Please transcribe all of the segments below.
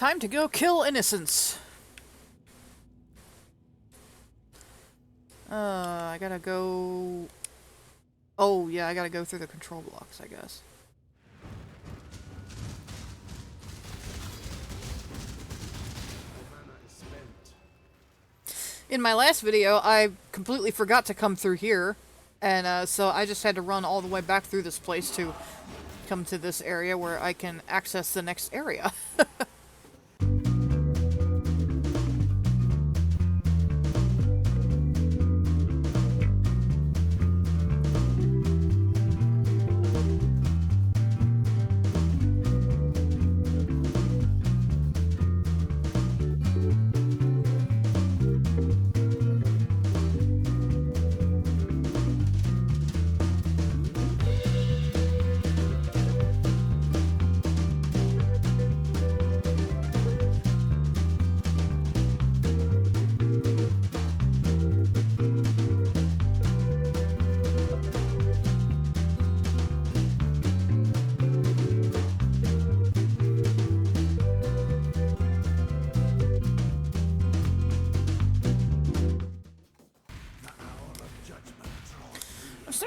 Time to go kill innocents. I gotta go... Oh, yeah, I gotta go through the control blocks, I guess. In my last video, I completely forgot to come through here, and so I just had to run all the way back through this place to come to this area where I can access the next area.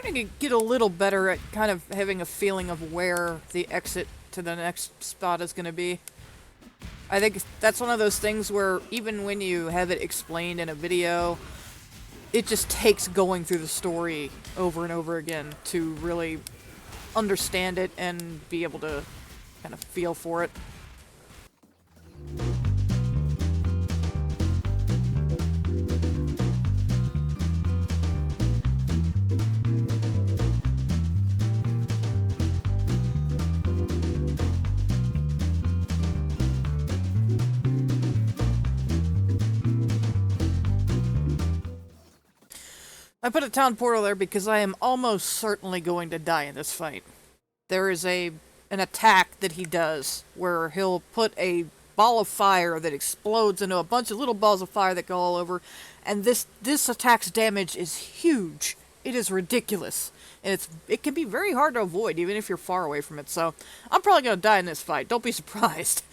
To get a little better at kind of having a feeling of where the exit to the next spot is going to be. I think that's one of those things where even when you have it explained in a video, it just takes going through the story over and over again to really understand it and be able to kind of feel for it. I put a town portal there because I am almost certainly going to die in this fight. There is an attack that he does where he'll put a ball of fire that explodes into a bunch of little balls of fire that go all over, and this attack's damage is huge. It is ridiculous, and it can be very hard to avoid even if you're far away from it. So I'm probably going to die in this fight. Don't be surprised.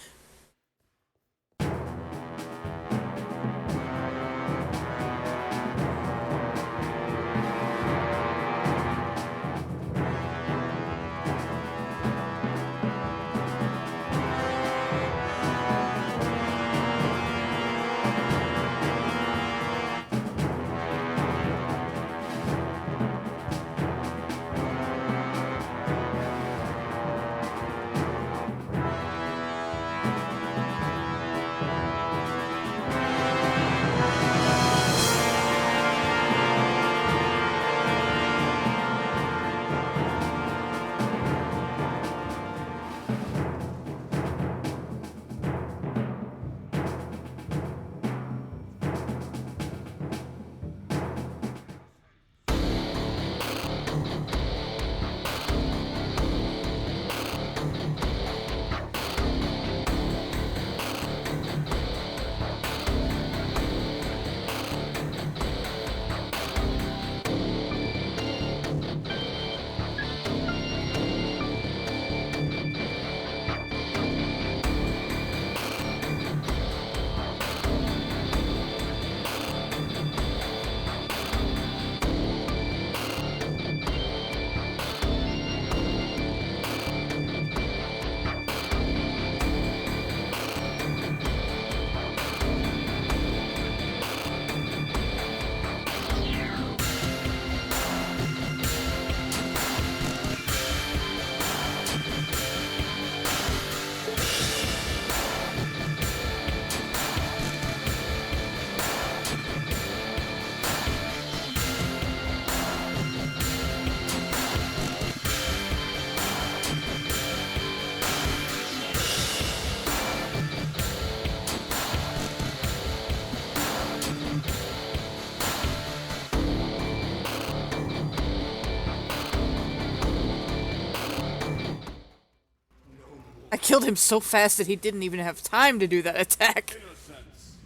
I killed him so fast that he didn't even have time to do that attack. Innocence.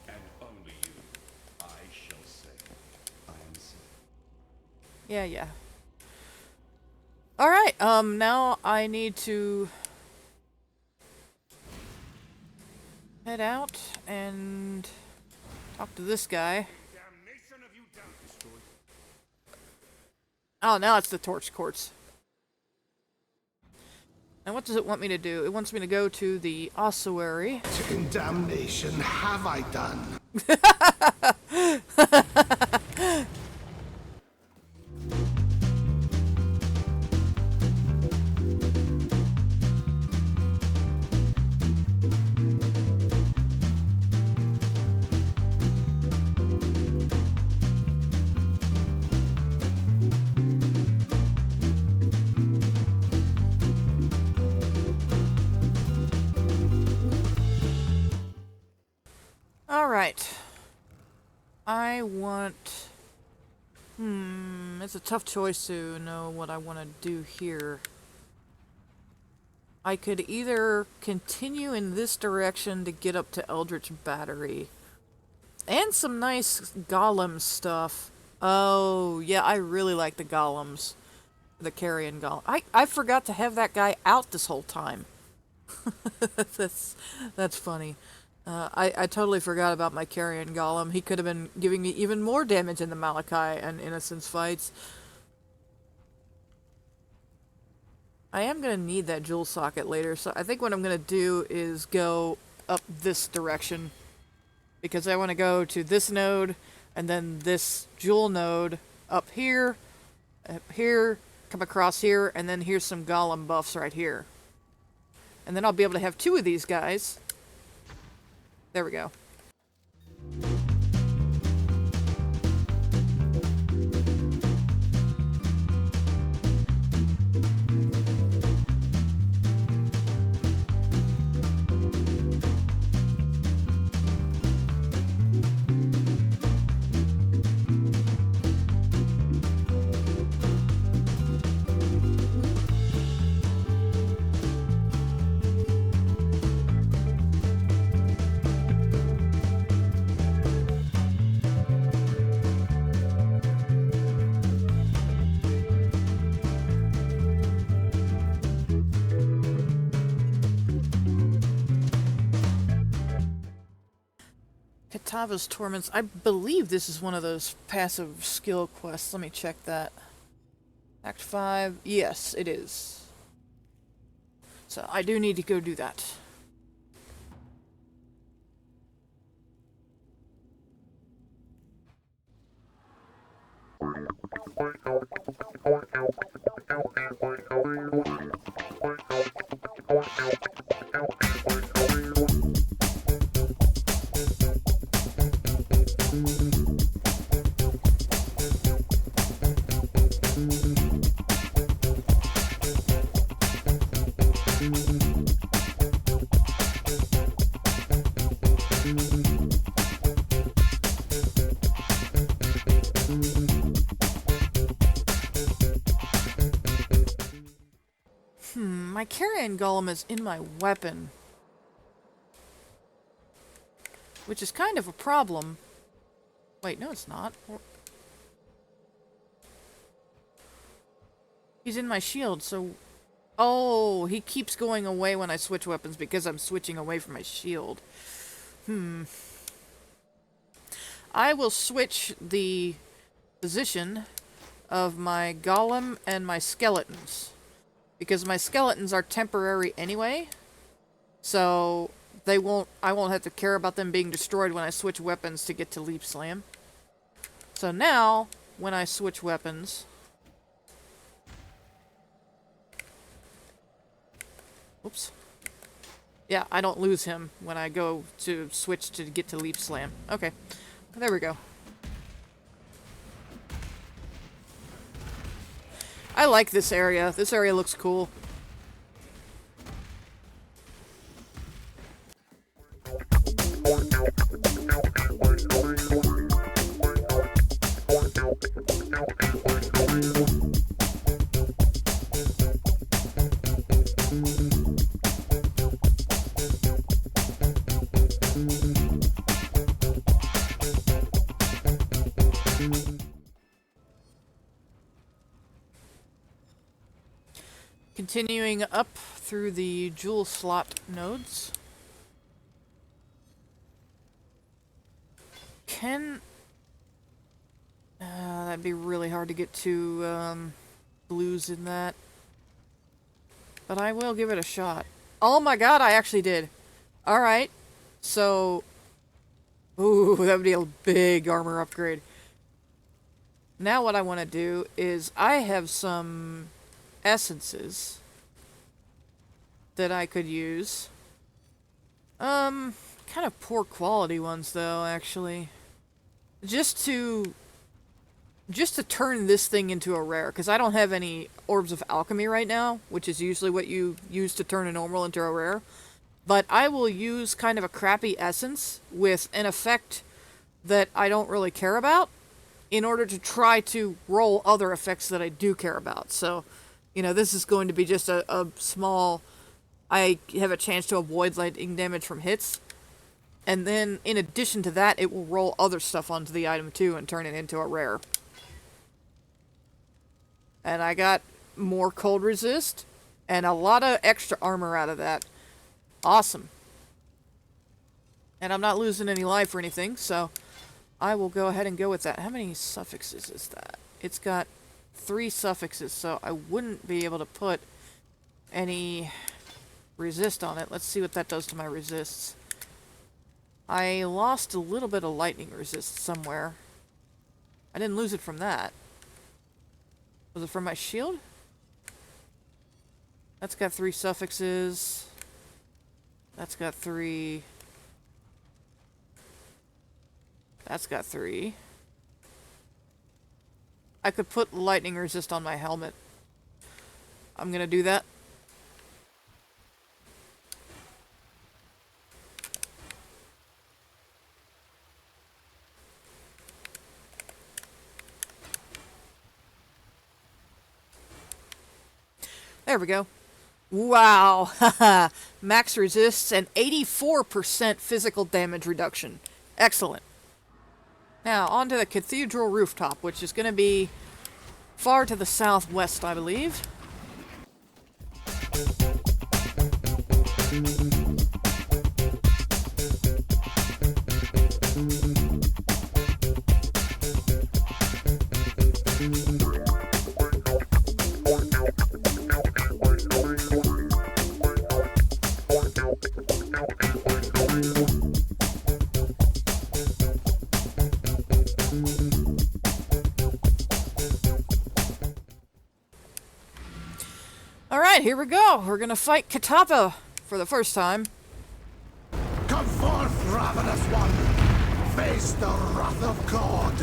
And only you, I shall say, I am safe. Yeah. Alright, now I need to head out and talk to this guy. Oh, now it's the torch quartz. And what does it want me to do? It wants me to go to the ossuary. What in damnation have I done? Alright. I want... it's a tough choice to know what I want to do here. I could either continue in this direction to get up to Eldritch Battery. And some nice golem stuff. Oh, yeah, I really like the golems. The carrion golem. I forgot to have that guy out this whole time. That's funny. I totally forgot about my carrion golem. He could have been giving me even more damage in the Malachi and Innocence fights. I am going to need that jewel socket later, so I think what I'm going to do is go up this direction. Because I want to go to this node, and then this jewel node up here, come across here, and then here's some golem buffs right here. And then I'll be able to have two of these guys. There we go. Katava's Torments. I believe this is one of those passive skill quests. Let me check that. Act 5. Yes, it is. So I do need to go do that. My carrion golem is in my weapon, which is kind of a problem. Wait, no it's not. He's in my shield, so... Oh, he keeps going away when I switch weapons because I'm switching away from my shield. I will switch the position of my golem and my skeletons. Because my skeletons are temporary anyway. So I won't have to care about them being destroyed when I switch weapons to get to Leap Slam. So now, when I switch weapons... Oops. Yeah, I don't lose him when I go to switch to get to Leap Slam. Okay. There we go. I like this area. This area looks cool. Continuing up through the jewel slot nodes. That'd be really hard to get to blues in that. But I will give it a shot. Oh my god, I actually did. Alright. So... Ooh, that would be a big armor upgrade. Now what I want to do is I have some essences that I could use. Kind of poor quality ones though, actually. Just to turn this thing into a rare, because I don't have any orbs of alchemy right now, which is usually what you use to turn a normal into a rare. But I will use kind of a crappy essence with an effect that I don't really care about in order to try to roll other effects that I do care about. So, you know, this is going to be just a small... I have a chance to avoid lightning damage from hits. And then, in addition to that, it will roll other stuff onto the item too and turn it into a rare. And I got more cold resist and a lot of extra armor out of that. Awesome. And I'm not losing any life or anything, so I will go ahead and go with that. How many suffixes is that? It's got 3 suffixes, so I wouldn't be able to put any resist on it. Let's see what that does to my resists. I lost a little bit of lightning resist somewhere. I didn't lose it from that. Was it from my shield? That's got 3 suffixes. That's got 3. That's got 3. I could put lightning resist on my helmet. I'm gonna do that. There we go. Wow. Max resists and 84% physical damage reduction. Excellent. Now, onto the cathedral rooftop, which is going to be far to the southwest, I believe. Alright, here we go. We're gonna fight Katapa for the first time. Come forth, ravenous one! Face the wrath of God!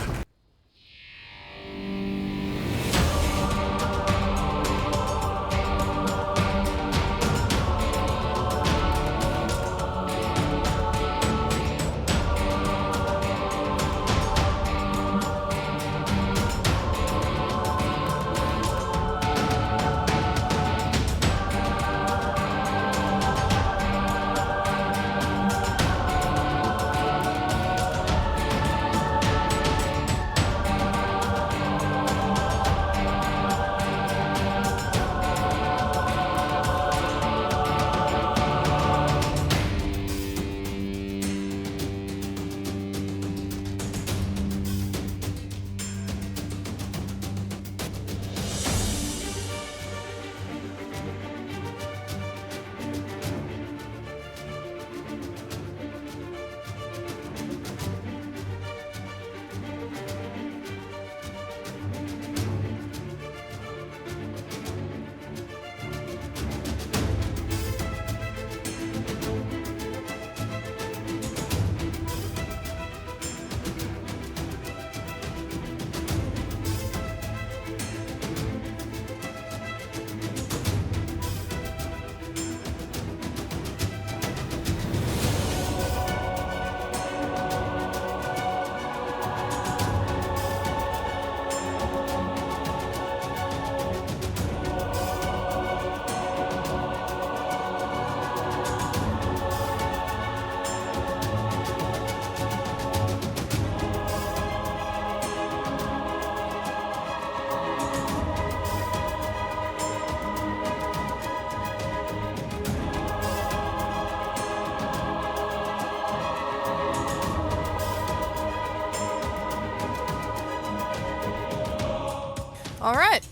Alright.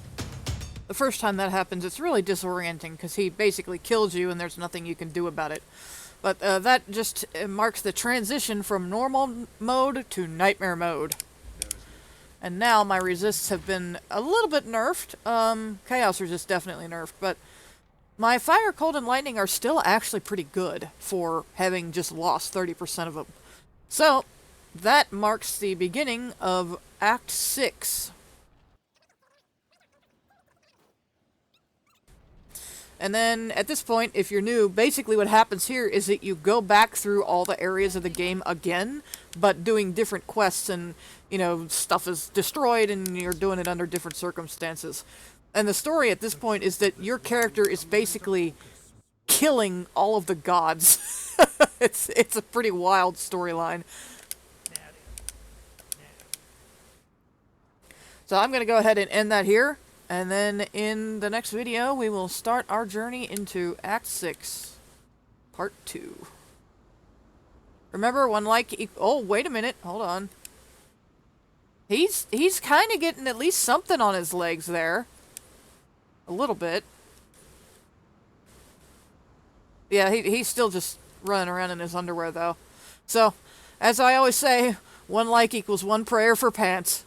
The first time that happens, it's really disorienting, because he basically kills you and there's nothing you can do about it. But that just marks the transition from normal mode to nightmare mode. And now my resists have been a little bit nerfed. Chaos resist definitely nerfed, but my fire, cold, and lightning are still actually pretty good for having just lost 30% of them. So, that marks the beginning of Act 6. And then, at this point, if you're new, basically what happens here is that you go back through all the areas of the game again, but doing different quests and, you know, stuff is destroyed and you're doing it under different circumstances. And the story at this point is that your character is basically killing all of the gods. It's a pretty wild storyline. So I'm going to go ahead and end that here. And then in the next video, we will start our journey into Act 6, Part 2. Remember, one like... Oh, wait a minute. Hold on. He's kind of getting at least something on his legs there. A little bit. Yeah, he's still just running around in his underwear, though. So, as I always say, one like equals one prayer for pants.